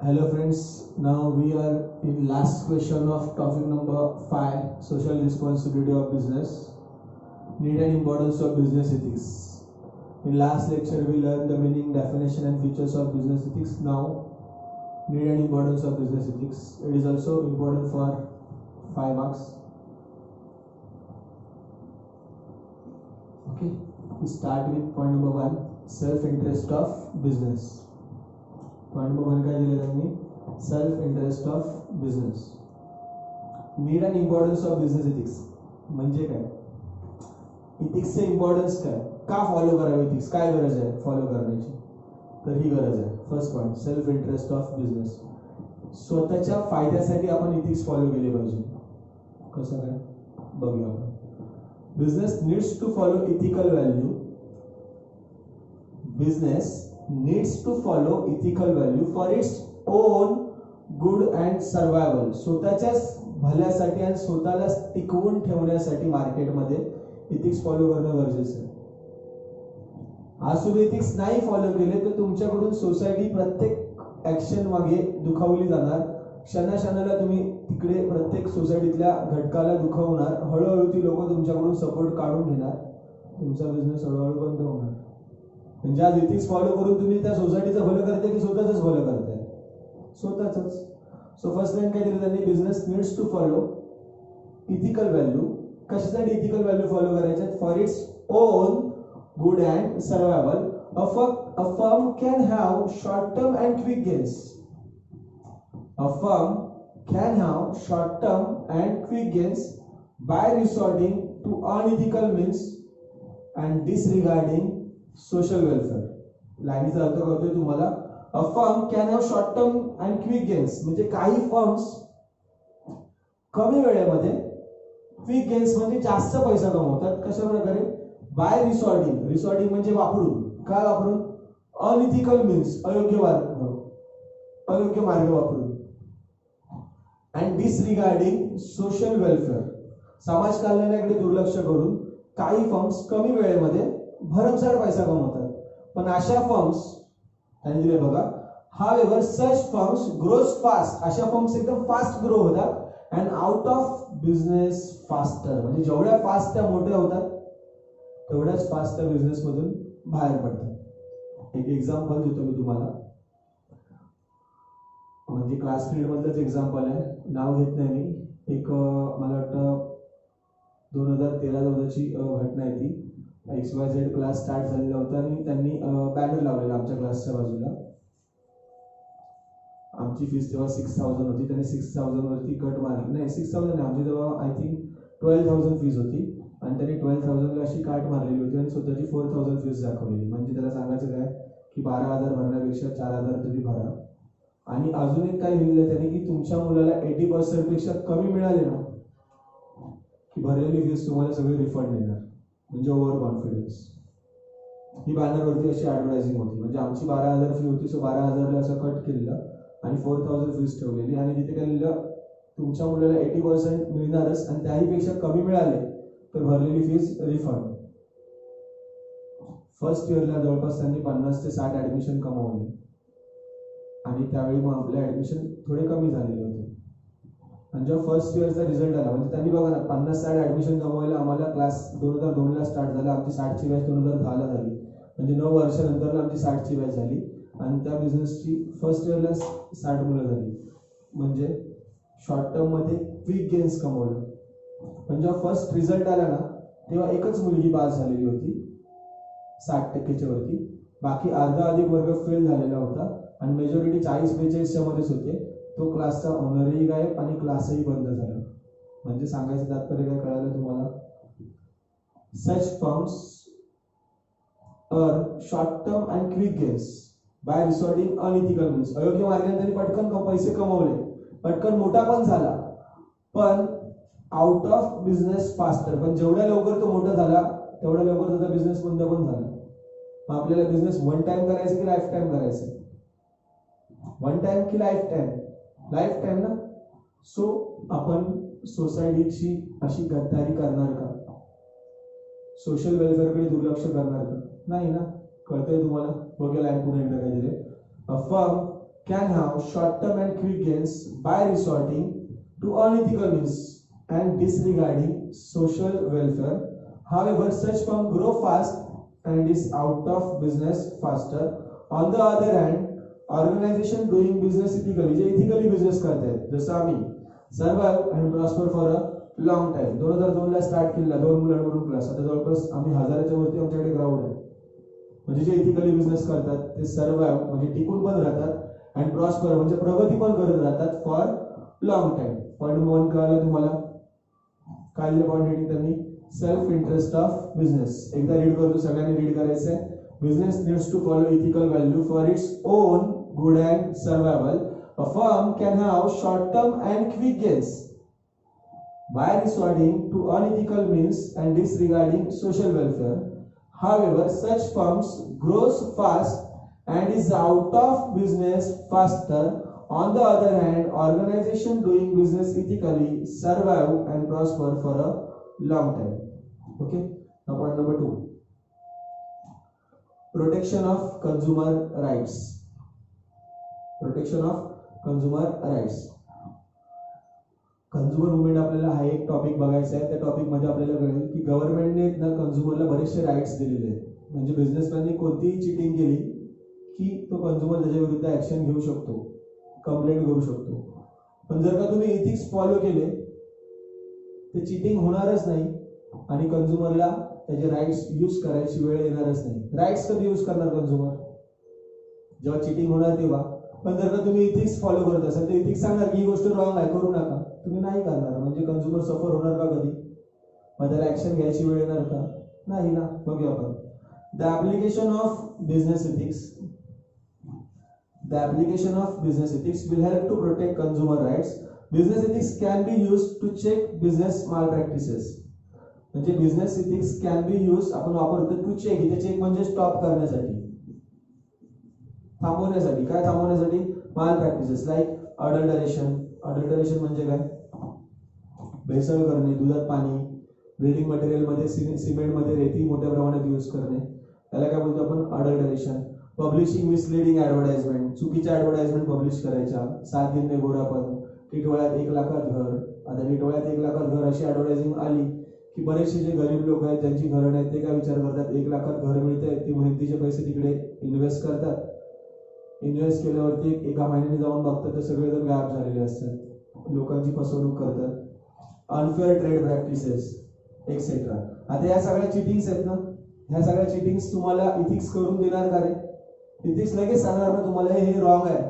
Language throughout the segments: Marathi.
Hello friends, now we are in last question of topic number 5, social responsibility of business, need and importance of business ethics. In last lecture we learned the meaning, definition and features of business ethics. Now need and importance of business ethics. It is also important for 5 marks. Okay, we start with point number 1, self-interest of business. Point number 1 काय दिले त्यांनी? Self interest of business. Need and importance of business ethics म्हणजे काय? इथिक्सचे इम्पॉर्टन्स काय? का फॉलो करावे इथिक्स? काय गरज आहे फॉलो करण्याची? तर ही गरज आहे. First point, self interest of business. स्वतःच्या फायद्यासाठी आपण इथिक्स फॉलो केले पाहिजे. कसं काय बघूया आपण. Business needs to follow ethical value. Business needs to follow ethical value for its own good and survival. स्वतःच्याच भल्यासाठी आणि स्वतःला टिकवून ठेवण्यासाठी मार्केटमध्ये इथिक्स फॉलो करणं गरजेचं आहे. आज तुम्ही इथिक्स नाही फॉलो केले तर तुमच्याकडून सोसायटी प्रत्येक ऍक्शन मागे दुखावली जाणार. क्षणाक्षणाला तुम्ही तिकडे प्रत्येक सोसायटीतल्या घटकाला दुखावणार. हळूहळू ती लोक तुमच्याकडून सपोर्ट काढून घेणार. तुमचा बिझनेस हळूहळू बंद होणार. म्हणजे आज इथिक्स फॉलो करून तुम्ही त्या सोसायटीचं भलं करताय की स्वतःच भलं करताय? स्वतःच. सो फर्स्ट लाईन काय दिली त्यांनी? Business needs to follow ethical value. कशासाठी इथिकल व्हॅल्यू फॉलो करायचे? For its own good and survival. A firm can have short term and quick gains. A firm can have short term and quick gains by resorting to unethical means and disregarding social welfare. लाईनीचा अर्थ कळतोय तुम्हाला? A firm can have short term and quick gains म्हणजे काही फर्म्स कमी वेळेमध्ये क्विक गेन्स म्हणजे जास्त पैसा कमवतात. कशा प्रकारे? बाय रिसॉर्टिंग. रिसॉर्टिंग म्हणजे वापरून. काय वापरून? अनइथिकल मीन्स अयोग्य मार्ग वापरून. अँड डिसरिगार्डिंग सोशल वेलफेअर समाज कल्याणाकडे दुर्लक्ष करून काही फर्म्स कमी वेळेमध्ये भरमसाठ पैसा कमवतात. पण अशा फर्म्स त्यांनी दिले बघा, हावेवर सच फर्म्स ग्रोज फास्ट. अशा फर्म्स एकदम फास्ट ग्रो होतात and out of business faster. म्हणजे जेवढ्या फास्ट त्या मोठ्या होतात तेवढ्याच फास्ट त्या बिझनेस मधून बाहेर पडतात. एक एक्झाम्पल देतो मी तुम्हाला. म्हणजे क्लास फील्ड मधलंच एक्झाम्पल आहे, नाव घेत नाही मी. एक मला वाटतं 2013-14ची घटना आहे ती. XYZ क्लास स्टार्ट झालेला होता आणि त्यांनी बॅनर लावलेला आमच्या क्लासच्या बाजूला. आमची फीस तेव्हा 6000 होती. त्यांनी 6000 वरती कट मारली. नाही 6000 नाही, आमची तेव्हा आय थिंक 12000 फीस होती आणि त्यांनी 12000 ला अशी काट मारलेली होती आणि स्वतःची 4000 फीस दाखवलेली. म्हणजे त्याला सांगायचं काय की 12000 भरण्यापेक्षा 4000 तुम्ही भरा. आणि अजून एक काय लिहिलं त्यांनी की तुमच्या मुलाला 80% पेक्षा कमी मिळाले ना की भरलेली फीस तुम्हाला सगळी रिफंड देणार. म्हणजे ओव्हर कॉन्फिडन्स. ही बॅनरवरती अशी ऍडव्हर्टायझिंग होती. म्हणजे आमची 12000 फी होती, सो 12000 ला असं कट केलेलं आणि 4000 फीस ठेवलेली आणि तिथे काय लिहिलं तुमच्या मुलाला 80% मिळणारच आणि त्याहीपेक्षा कमी मिळाले तर भरलेली फीस रिफंड. फर्स्ट इयरला जवळपास त्यांनी 50 ते 60 ऍडमिशन कमावले आणि त्यावेळी मग आपले ऍडमिशन थोडे कमी झालेले होते. आणि जेव्हा फर्स्ट इयरचा रिझल्ट आला म्हणजे त्यांनी बघा ना 50-60 ऍडमिशन कमवायला आम्हाला क्लास 2002 ला स्टार्ट झाला. आमची 60ची बॅच 2010 ला झाली. म्हणजे 9 वर्षानंतर आमची 60ची बॅच झाली आणि त्या बिझनेसची फर्स्ट इयरला 60 मुलं झाली. म्हणजे शॉर्ट टर्म मध्ये क्विक गेन्स कमवलं. पण जेव्हा फर्स्ट रिझल्ट आला ना तेव्हा एकच मुलगी पास झालेली होती 60% वरती. बाकी अर्धा अधिक वर्ग फेल झालेला होता आणि मेजॉरिटी 40-45च्या मध्येच होते. तो क्लासचा ओनरही गायब आणि क्लासही बंद झाला. म्हणजे सांगायचं तात्पर्य काय कळालं तुम्हाला? Such firms earn short term and quick gains by resorting unethical means. अयोग्य मार्गाने त्यांनी पटकन पैसे कमवले, पटकन मोठा पण झाला, पण आउट ऑफ बिझनेस फास्टर. पण जेवढ्या लवकर तो मोठा झाला तेवढ्या लवकर त्याचा बिझनेस बंद पण झाला. मग आपल्याला बिझनेस वन टाइम करायचं की लाईफ टाइम करायचं? वन टाइम की लाईफ टाइम? लाईफ टाइम ना. सो आपण सोसायटीची अशी गद्दारी करणार का? सोशल वेलफेअरकडे दुर्लक्ष करणार का? नाही ना. कळतंय तुम्हाला? बघा लाईन पुढे एकदा काय दिले. A firm can have short-term and quick gains by resorting to unethical means and disregarding social welfare. However, such firms grow fast and is out of business faster. On the other hand, organization doing business ethically, जे ethically business करतात, जसं आम्ही survive and prosper for a long time. 2002 ला स्टार्ट केला, 2 मुलांवरून क्लास, आता जवळपास आम्ही 1000च्या वरती आमच्याकडे ग्राउंड आहे. म्हणजे जे इथिकली बिझनेस करतात ते सर्वाइव्ह म्हणजे टिकून पण राहतात आणि प्रॉस्पर म्हणजे प्रगती पण करत राहतात for long time. Point number 1 कळालं तुम्हाला? काय पॉईंट हेडिंग त्यांनी सेल्फ इंटरेस्ट ऑफ बिझनेस. एकदा रीड करतो, सगळ्यांनी रीड करायचं आहे. Business needs to follow ethical value for its own good and survival. A firm can have short term and quick gains by resorting to unethical means and disregarding social welfare. However, such firms grows fast and is out of business faster. On the other hand, organization doing business ethically survive and prosper for a long time. Okay. Now point number 2. Protection of consumer rights. Protection of consumer rights. Consumer movement आपल्याला हा एक टॉपिक बघायचा आहे. त्या टॉपिक मध्ये आपल्याला कळेल की गव्हर्नमेंटने ना कंझ्युमरला बरेचसे राईट्स दिलेले आहेत. म्हणजे बिझनेसमॅनने कोणतीही चिटिंग केली की तो कंझ्युमर त्याच्या विरुद्ध ऍक्शन घेऊ शकतो, कंप्लेंट करू शकतो. पण जर का तुम्ही इथिक्स फॉलो केले तर चिटिंग होणारच नाही आणि कंझ्युमरला त्याचे राईट्स यूज करायची वेळ येणारच नाही. राईट्स कधी यूज करणार कंझ्युमर? जेव्हा चिटिंग होणार तेव्हा. पण जर का तुम्ही इथिक्स फॉलो करत असाल तर इथिक्स सांगणार की ही गोष्ट रॉंग आहे, करू नका. तुम्ही नाही करणार म्हणजे कंझ्युमर सफर होणार का कधी? मग त्याला ऍक्शन घ्यायची वेळ येणार का? नाही ना. बघूया आपण. The application of business ethics. The application of business ethics will help to protect consumer rights. Business ethics can be use to check business malpractices. म्हणजे business ethics can be use आपण वापरतो टू चेक. इथे चेक म्हणजे स्टॉप करण्यासाठी, थांबवण्यासाठी. काय थांबवण्यासाठी? माल प्रॅक्टिसेस लाईक अडल्टरेशन. अडल्टरेशन म्हणजे काय? भेसळ करणे, दुधात पाणी, बिल्डिंग मटेरियल मध्ये सिमेंट मध्ये रेती मोठ्या प्रमाणात यूज करणे, त्याला काय बोलतो आपण? अडल्टरेशन. Publishing misleading advertisement. चुकीच्या ऍडव्हर्टाइजमेंट पब्लिश करायच्या. 7 दिन में गोरापन, टिटवाळ्यात 1 लाखात घर. आता टिटवाळ्यात 1 लाखात घर अशी ऍडव्हर्टाइजिंग आली की बरेचसे जे गरीब लोक आहेत ज्यांची घरं नाहीत ते काय विचार करतात? 1 लाखात घर मिळतंय, ती मेहनतीचे पैसे तिकडे इन्व्हेस्ट करतात. इन्व्हेस्ट केल्यावरती एका महिन्याने जाऊन बघतात तर सगळेजण गायब झालेले असतात. लोकांची फसवणूक करतात. Unfair trade practices etcetera. आता या सगळ्या चिटिंग्स आहेत ना, ह्या सगळ्या चिटिंग्स तुम्हाला इथिक्स करून देणार का रे? इथिक्स लगेच सांगणार ना तुम्हाला हे रॉंग आहे,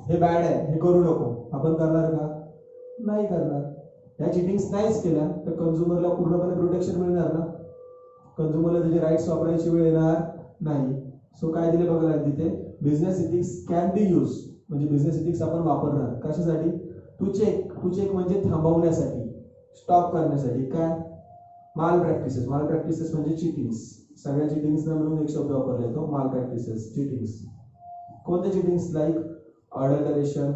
हे बॅड आहे, हे करू नको. आपण करणार का? नाही करणार. या चिटिंग्स नाहीच केल्या तर कंझ्युमरला पूर्णपणे प्रोटेक्शन मिळणार ना. कंझ्युमरला त्याचे राईट्स वापरायची वेळ येणार नाही. सो काय दिले बघा तिथे? Business ethics can be use. म्हणजे बिझनेस इथिक्स आपण वापरणार कशासाठी? To check. टू चेक म्हणजे थांबवण्यासाठी, स्टॉप करण्यासाठी. काय? माल प्रॅक्टिसेस. माल प्रॅक्टिसेस म्हणजे चिटिंग्स. सगळ्या चिटिंग्सना मिळून एक शब्द वापरला येतो, माल प्रॅक्टिसेस, चिटिंग्स. कोणत्या cheatings? Like adulteration,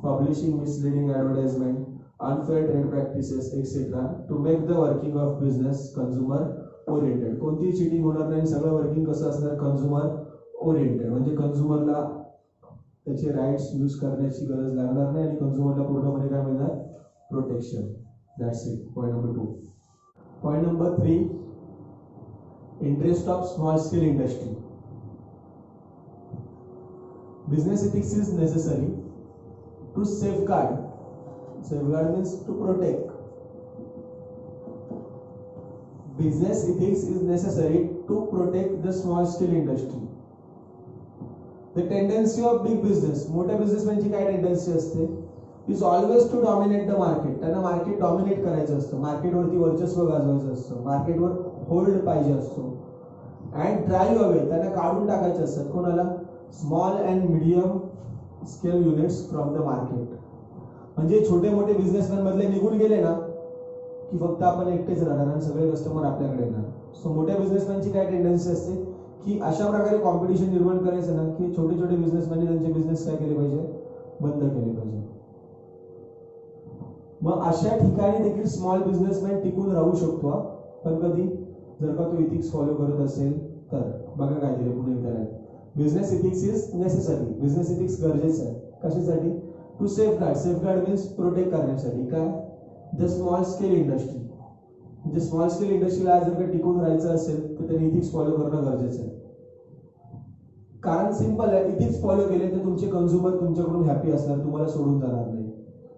publishing misleading advertisement, unfair trade practices etcetera to make the working of business consumer oriented. कोणतीही चिटिंग होणार नाही. सगळं वर्किंग कसं असणार? Consumer oriented. म्हणजे कंझ्युमरला त्याचे राईट्स यूज करण्याची गरज लागणार नाही आणि कंझ्युमरला पूर्णपणे काय मिळणार? Protection. That's it. Point number 2. Point number 3. Interest of small scale industry. Business ethics is necessary to safeguard. Safeguard means to protect. Business ethics is necessary to protect the small scale industry. The tendency of big business, मोठ्या बिझनेसमॅनची काय टेंडन्सी असते? Is always to dominate the market. त्यांना मार्केट डॉमिनेट करायचं असतं, मार्केटवरती वर्चस्व गाजवायचं असतं, मार्केटवर होल्ड पाहिजे असतो. अँड ड्राईव्ह अवे, त्यांना काढून टाकायचे असतात. कोणाला? Small and medium scale units from the market. म्हणजे छोटे मोठे बिझनेसमॅन मधले निघून गेले ना की फक्त आपण एकटेच राहणार आणि सगळे कस्टमर आपल्याकडे येणार. सो मोठ्या बिझनेसमॅनची काय टेंडन्सी असते की अशा प्रकारे कॉम्पिटिशन निर्माण करायचं ना की छोटे छोटे बिझनेसमॅनने त्यांचे बिझनेस काय केले पाहिजे? बंद केले पाहिजे. मग अशा ठिकाणी देखील स्मॉल बिझनेसमॅन टिकून राहू शकतो. पण कधी? जर का तो इथिक्स फॉलो करत असेल तर. बघा काय दिले पुढे विचारायला. Business ethics is necessary. Business ethics गरजेचं आहे. कशासाठी? To safeguard. Safeguard means protect करण्यासाठी. काय? The small scale industry. म्हणजे स्मॉल स्केल इंडस्ट्रीला जर का टिकून राहायचं असेल तर त्यांनी इथिक्स फॉलो करणं गरजेचं आहे. कारण सिंपल आहे, इथिक्स फॉलो केले तर तुमचे कन्झ्युमर तुमच्याकडून हॅपी असणार, तुम्हाला सोडून जाणार नाही.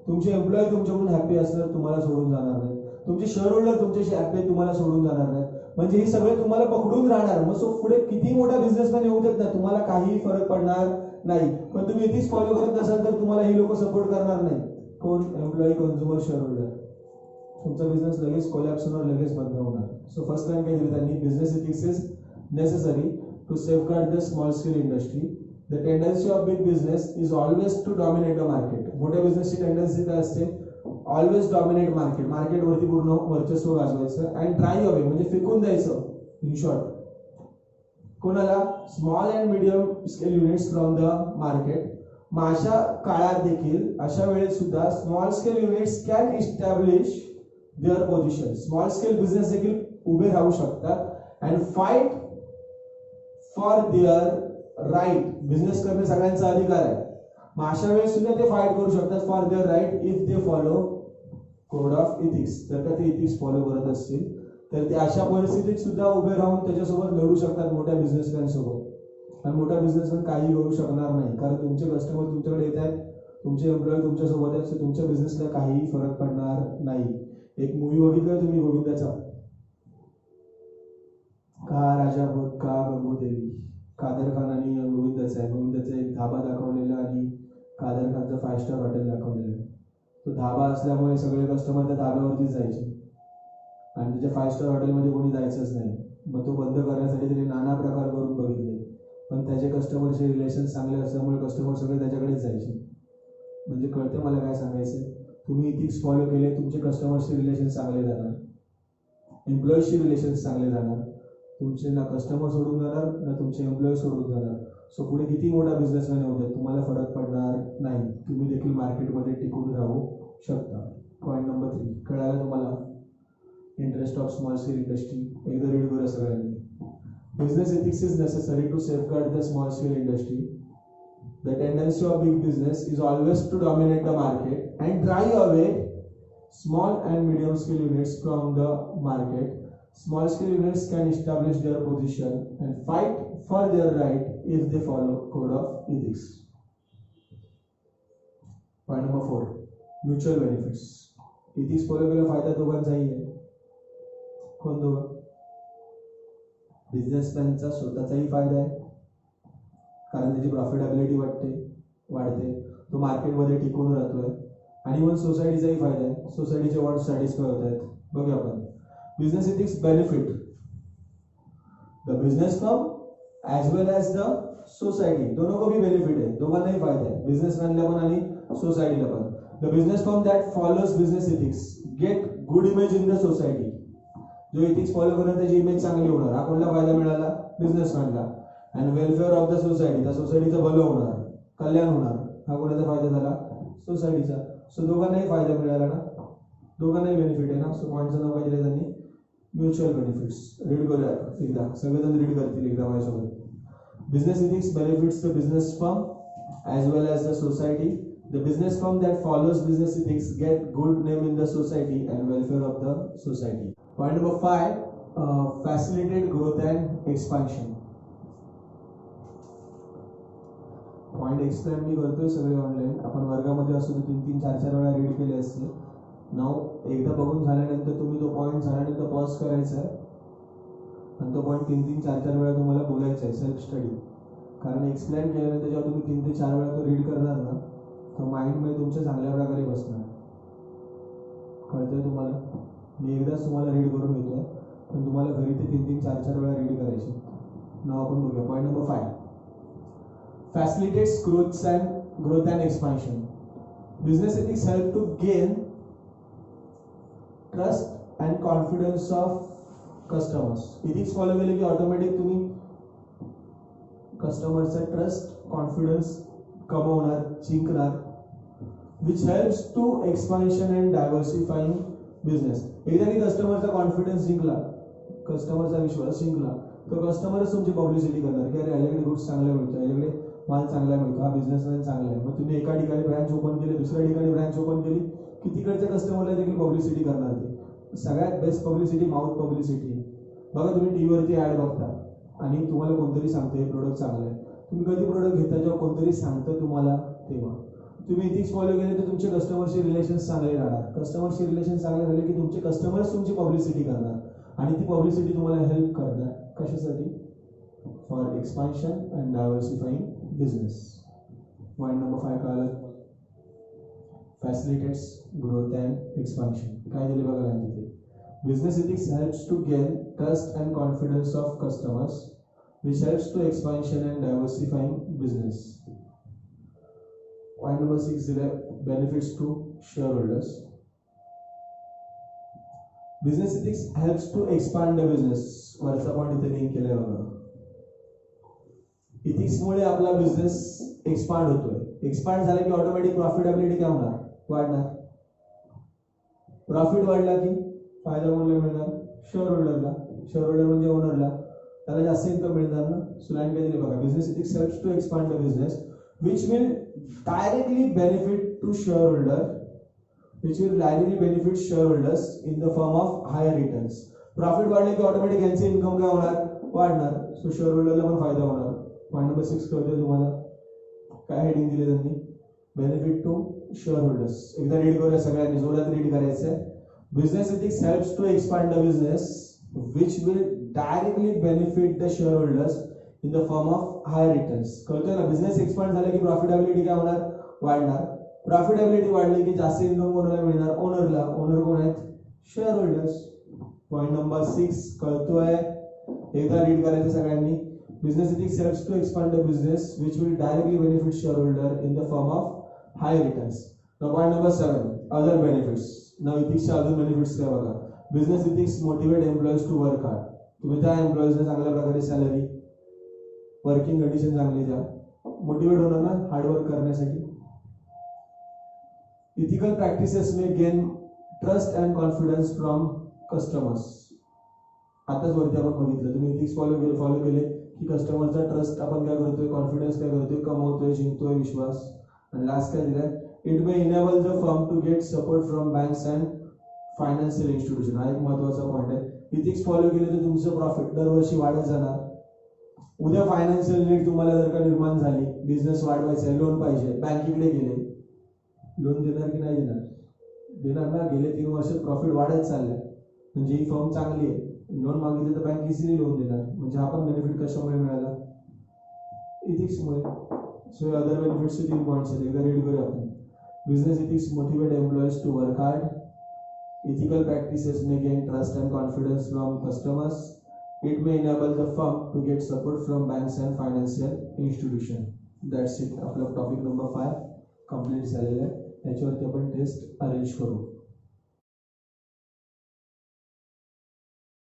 तुमचे एम्प्लॉय तुमच्याकडून हॅपी असणार, तुम्हाला सोडून जाणार नाही. तुमचे शेअर होल्डर तुमच्याशी हॅपी, तुम्हाला सोडून जाणार नाही. म्हणजे हे सगळे तुम्हाला पकडून राहणार. मग सो पुढे किती मोठा बिझनेसमॅन येऊ देत ना, तुम्हाला काही फरक पडणार नाही. पण तुम्ही इथिक्स फॉलो करत नसाल तर तुम्हाला ही लोक सपोर्ट करणार नाही. कोण? Employee, consumer, share holder. तुमचा बिझनेस लगेच कोलॅप्स होणार, लगेच बंद होणार. सो फर्स्ट लाईन काय दिली त्यांनी? Business ethics is necessary to safeguard the small scale industry. The tendency of big business is always to dominate the market. मोठ्या बिझनेसची टेंडन्सी काय असते? Always dominate market. मार्केटवरती पूर्ण वर्चस्व गाजवायचं. अँड ड्राय अवे म्हणजे फेकून द्यायचं. इन शॉर्ट कोणाला? Small and medium scale units from the market. मग अशा काळात देखील, अशा वेळेत सुद्धा small scale units can establish their position. Small scale business देखील उभे राहू शकतात. And fight for their right. Business करणे सगळ्यांचा अधिकार आहे. मग अशा वेळेस सुद्धा ते फाईट करू शकतात for their right if they follow code of ethics. जर का ते इथिक्स फॉलो करत असतील तर ते अशा परिस्थितीत सुद्धा उभे राहून त्याच्यासोबत लढू शकतात मोठ्या बिझनेसमॅन सोबत. आणि मोठा बिझनेसमॅन काही करू शकणार नाही, कारण तुमचे कस्टमर तुमच्याकडे येत आहेत, तुमचे एम्प्लॉय तुमच्या सोबत आहेत. तुमच्या बिझनेसला काहीही फरक पडणार नाही. एक मूवी बघितलं तुम्ही गोविंदाचा? का राजा भोग का गंगूदेवी. कादर खान आणि गोविंदाचा आहे. गोविंदाचा एक धाबा दाखवलेला आणि कादर खानचं 5 स्टार हॉटेल दाखवलेलं. तो धाबा असल्यामुळे सगळे कस्टमर त्या धाब्यावरतीच जायचे आणि त्याच्या 5 स्टार हॉटेलमध्ये कोणी जायचंच नाही. मग तो बंद करण्यासाठी त्याने नाना प्रकार करून बघितले, पण त्याचे कस्टमरचे रिलेशन चांगले असल्यामुळे कस्टमर सगळे त्याच्याकडेच जायचे. म्हणजे कळते मला काय सांगायचं? तुम्ही इथिक्स फॉलो केले, तुमचे कस्टमरचे रिलेशन चांगले जाणार, एम्प्लॉईजचे रिलेशन चांगले जाणार. तुमचे ना कस्टमर सोडून जाणार ना तुमचे एम्प्लॉई सोडून जाणार. सो पुढे किती मोठा बिझनेसमॅन होते तुम्हाला फरक पडणार नाही. तुम्ही देखील मार्केटमध्ये टिकून राहू शकता. पॉईंट नंबर 3 कळायला तुम्हाला? Interest of small scale industry. एकदा रीड करूया सगळ्यांनी. Business ethics is necessary to safeguard the small scale industry. The tendency of big business is always to dominate the market and drive away small and medium scale units from the market. Small scale units can establish their position and fight for their right if they follow code of ethics. Point number 4, mutual benefits. Ethics follow केला फायदा दोघांचाही आहे. कोण दोघं? बिझनेसमॅनचा स्वतःचाही फायदा आहे, कारण त्याची प्रॉफिटेबिलिटी वाढते, तो मार्केटमध्ये टिकून राहतोय. आणि मग सोसायटीचाही फायदा आहे, सोसायटीचे वॉन्ट सॅटिस्फाय होत आहेत. बघूया आपण. Business ethics benefit the business firm as well as the society. दोनों को भी बेनिफिट आहे, दोघांनाही फायदा आहे, बिझनेसमॅनला पण आणि सोसायटीला पण. The business firm that follows business ethics get good image in the society. जो इथिक्स फॉलो करणार त्याची इमेज चांगली होणार. हा कोणला फायदा मिळाला? बिझनेसमॅनला. And welfare of the society, त्या सोसायटीचं भलं होणार, कल्याण होणार. हा कोणाचा फायदा झाला? सोसायटीचा. सो दोघांनाही फायदा मिळाला ना, दोघांनाही बेनिफिट आहे ना. सो पॉईंटचं नाव काय दिलं त्यांनी? Mutual benefits. रीड करूया एकदा, सगळेजण रीड करतील एकदा माझ्यासोबत. Business ethics benefits the business firm as well as the society. The business firm that follows business ethics get good name in the society and welfare of the society. Point number 5, facilitate growth and expansion. Point explain me करतोय सगळे ऑनलाईन. आपण वर्गामध्ये असतो तर 3-3, 4-4 वेळा रीड केले असते. नाव एकदा बघून झाल्यानंतर तुम्ही तो पॉईंट झाल्यानंतर पॉज करायचा आहे आणि तो पॉईंट 3-3, 4-4 वेळा तुम्हाला बोलायचा आहे. Self study. कारण एक्सप्लेन केल्यानंतर जेव्हा तुम्ही 3 ते 4 वेळा तो रीड करणार ना, तो माइंडमध्ये तुमच्या चांगल्या प्रकारे बसणार. कळतंय तुम्हाला? मी एकदाच तुम्हाला रीड करून घेतोय, पण तुम्हाला घरी ते 3-3, 4-4 वेळा रीड करायचे. नाव आपण बघूया. Point number 5, facilitates growth and expansion. Business ethics help to gain trust and confidence of customers. Ethics follow केले की ऑटोमॅटिक तुम्ही कस्टमरचा ट्रस्ट, कॉन्फिडन्स कमवणार, जिंकणार. which helps to expansion and diversifying business. एकदा की कस्टमरचा कॉन्फिडन्स जिंकला, कस्टमरचा विश्वास जिंकला तर कस्टमरच तुमची पब्लिसिटी करणार की अरे याच्याकडे गुड्स चांगला मिळतो, याच्याकडे माल चांगला मिळतो, हा बिझनेसमॅन चांगला आहे. मग तुम्ही एका ठिकाणी ब्रँच ओपन केली, दुसऱ्या ठिकाणी ब्रँच ओपन केली की तिकडच्या कस्टमरला देखील पब्लिसिटी करणार ते. सगळ्यात बेस्ट पब्लिसिटी माउथ पब्लिसिटी. बघा तुम्ही टीव्हीवरती ॲड बघता आणि तुम्हाला कोणतरी सांगतं हे प्रोडक्ट चांगलं आहे. तुम्ही कधी प्रोडक्ट घेता जेव्हा कोणतरी सांगतं तुम्हाला तेव्हा. तुम्ही इथिक्स फॉलो केले तर तुमचे कस्टमरशी रिलेशन चांगले राहणार. कस्टमरशी रिलेशन चांगले राहिले की तुमचे कस्टमर्स तुमची पब्लिसिटी करणार आणि ती पब्लिसिटी तुम्हाला हेल्प करणार कशासाठी? For expansion and diversifying business. Point number 5 कळालं? Facilitates growth and expansion. काय दिले बघा तिथे? Business ethics helps to gain trust and confidence of customers which helps to expansion and diversifying business. Point number 6 is benefits to shareholders. Business ethics helps to expand the business. वरचा पॉइंट इथे लिंक केलाय बघा. इथिक्स मुळे आपला बिझनेस एक्सपांड होतोय. एक्सपांड झाला की ऑटोमॅटिक प्रॉफिटेबिलिटी काय होणार? वाढणार. प्रॉफिट वाढला की फायदा कोणाला मिळणार? शेअर होल्डरला. शेअर होल्डर म्हणजे ओनरला. त्याला जास्त इन्कम मिळणार ना. सो लाईन काय दिली बघा? Business ethics helps to expand the business which will directly benefit to shareholder, which will directly benefit shareholders in the form of higher returns. Profit वाढले की ऑटोमॅटिक यांचे इन्कम काय होणार? वाढणार. सो शेअर होल्डरला पण फायदा होणार. पॉईंट नंबर 6 कळतोय तुम्हाला? काय हेडिंग दिले त्यांनी? Benefit to shareholders. एकदा रीड करूया सगळ्यांनी, जोरात रीड करायचंय. Business ethics helps to expand the business which will directly benefit the shareholders in the form of higher returns. कळतोय ना? बिझनेस एक्सपांड झाला की प्रॉफिटेबिलिटी काय होणार? वाढणार. प्रॉफिटेबिलिटी वाढली की जास्त इन्कम कोणाला मिळणार? ओनरला. ओनर कोण आहेत? Shareholders. पॉईंट नंबर 6 कळतोय? एकदा रीड करायचं सगळ्यांनी. Business ethics helps to expand the business which will directly benefit shareholder in the form of higher returns. Now point number 7 other benefits. Now ethicsच्या अजून बेनिफिट्स काय बघा? Business ethics motivate employees to work hard. तुम्ही त्या एम्प्लॉईजला चांगल्या प्रकारे सॅलरी, वर्किंग कंडिशन चांगली द्या, मोटिवेट होणार ना हार्डवर्क करण्यासाठी. Ethical practices may gain trust and confidence from customers. आताच वरती आपण बघितलं, तुम्ही इथिक्स फॉलो केले की कस्टमरचा ट्रस्ट आपण काय करतोय, कॉन्फिडन्स काय करतोय, कमवतोय, जिंकतोय विश्वास. आणि लास्ट काय दिलाय? It may enable the firm to get support from banks and financial institution. हा एक महत्वाचा पॉईंट आहे. इथिक्स फॉलो केले तर तुमचं प्रॉफिट दरवर्षी वाढत जाणार. उद्या फायनान्शियल नीड तुम्हाला जर का निर्माण झाली, बिझनेस वाढवायचा आहे, लोन पाहिजे, बँकेकडे गेले, लोन देणार की नाही देणार? देणार ना. गेले 3 वर्षात प्रॉफिट वाढत चाललंय म्हणजे ही फर्म चांगली आहे. लोन मागितलं तर बँक इझिली लोन देणार. म्हणजे हा पण बेनिफिट कशामुळे मिळाला? इथिक्समुळे. सो अदर बेनिफिट्सचे 3 पॉईंट्स आहेत. एकदा रीड करूया आपण. Business ethics motivate employees to work hard. Ethical practices may gain trust and confidence from customers. It may enable the firm to get support from banks and financial institution. That's it. आपला टॉपिक नंबर 5 कंप्लीट झालेला आहे. याच्यावरती आपण टेस्ट अरेंज करू.